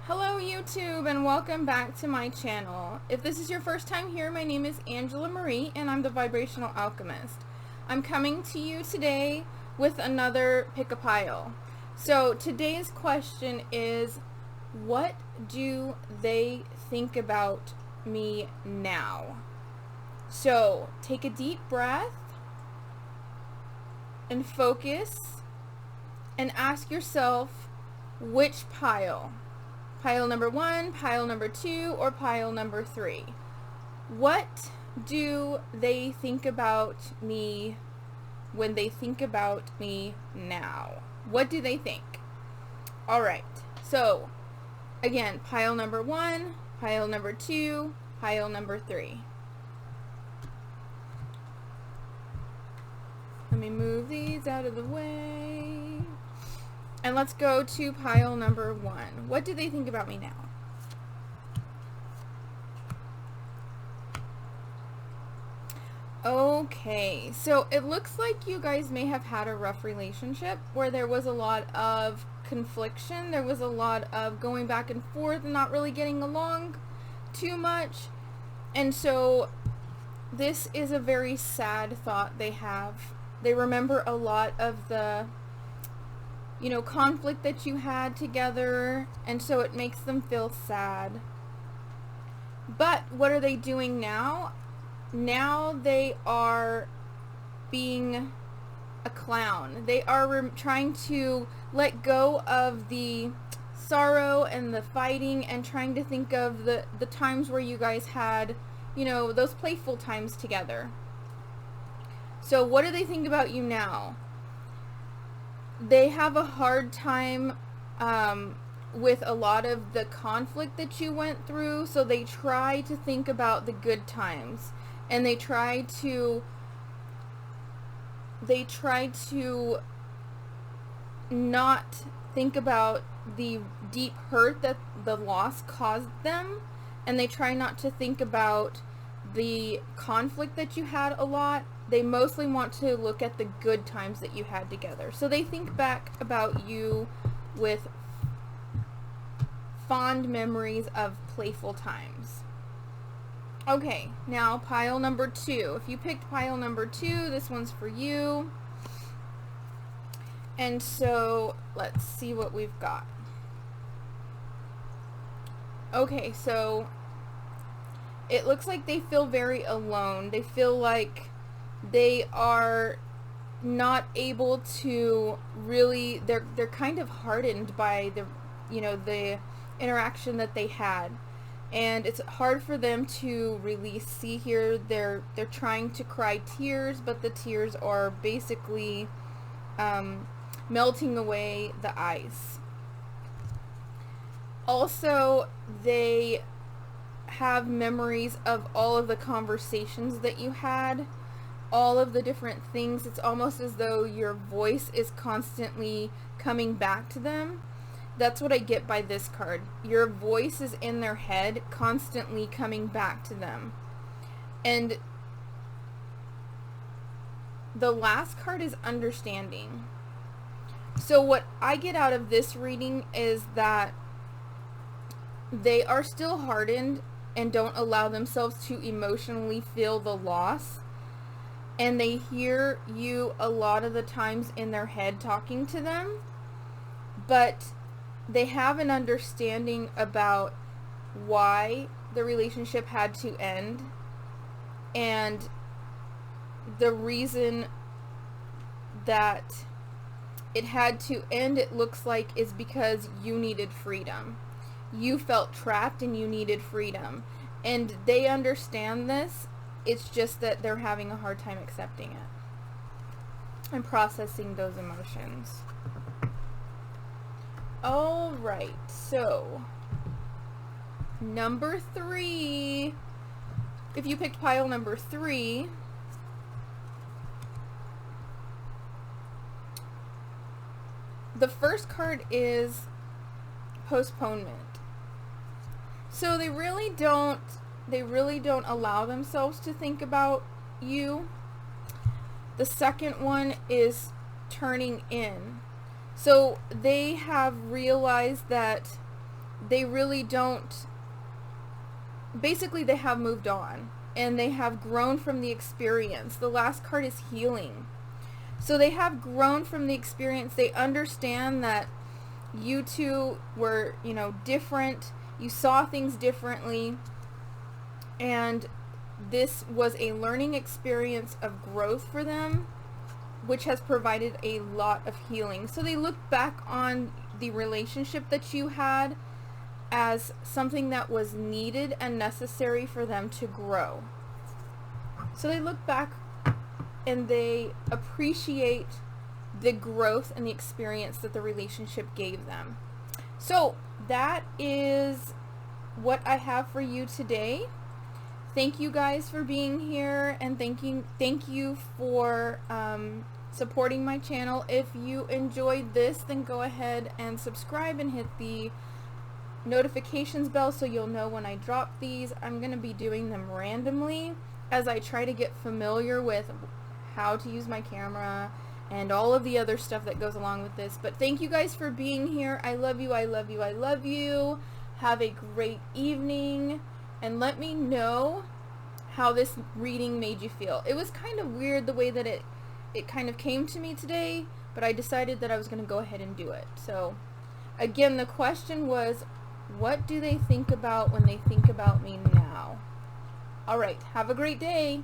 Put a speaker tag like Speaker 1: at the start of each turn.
Speaker 1: Hello YouTube and welcome back to my channel. If this is your first time here, my name is Angela Marie and I'm the Vibrational Alchemist. I'm coming to you today with another pick a pile. So today's question is, what do they think about me now? So take a deep breath and focus and ask yourself which pile. Pile number 1, pile number 2, or pile number 3. What do they think about me when they think about me now? What do they think? Alright, so again, pile number 1, pile number 2, pile number 3. Let me move these out of the way. And let's go to pile number 1. What do they think about me now? Okay, so it looks like you guys may have had a rough relationship where there was a lot of confliction. There was a lot of going back and forth and not really getting along too much. And so this is a very sad thought they have. They remember a lot of the conflict that you had together, and so it makes them feel sad. But what are they doing now? Now they are being a clown. They are trying to let go of the sorrow and the fighting and trying to think of the times where you guys had, those playful times together. So what do they think about you now? They have a hard time with a lot of the conflict that you went through, so they try to think about the good times, and they try to not think about the deep hurt that the loss caused them, and they try not to think about the conflict that you had a lot. They mostly want to look at the good times that you had together. So they think back about you with fond memories of playful times. Okay, now pile number 2. If you picked pile number 2, this one's for you. And so let's see what we've got. Okay, so it looks like they feel very alone. They feel like they are not able to really, they're kind of hardened by the interaction that they had, and it's hard for them to release. See here, they're trying to cry tears, but the tears are basically melting away the ice. Also, they have memories of all of the conversations that you had, all of the different things. It's almost as though your voice is constantly coming back to them. That's what I get by this card. Your voice is in their head, constantly coming back to them. And the last card is understanding. So what I get out of this reading is that they are still hardened and don't allow themselves to emotionally feel the loss. And they hear you a lot of the times in their head talking to them, but they have an understanding about why the relationship had to end, and the reason that it had to end, it looks like, is because you needed freedom. You felt trapped and you needed freedom, and they understand this. It's just that they're having a hard time accepting it and processing those emotions. Alright, so number 3, if you picked pile number 3, the first card is postponement. So they really don't allow themselves to think about you. The second one is turning in. So they have realized that they really don't, basically they have moved on and they have grown from the experience. The last card is healing. So they have grown from the experience. They understand that you two were, you know, different. You saw things differently. And this was a learning experience of growth for them, which has provided a lot of healing. So they look back on the relationship that you had as something that was needed and necessary for them to grow. So they look back and they appreciate the growth and the experience that the relationship gave them. So that is what I have for you today. Thank you guys for being here, and thank you for supporting my channel. If you enjoyed this, then go ahead and subscribe and hit the notifications bell so you'll know when I drop these. I'm going to be doing them randomly as I try to get familiar with how to use my camera and all of the other stuff that goes along with this. But thank you guys for being here. I love you, I love you, I love you. Have a great evening, and let me know how this reading made you feel. It was kind of weird the way that it kind of came to me today, but I decided that I was going to go ahead and do it. So again, the question was, what do they think about when they think about me now? All right, have a great day.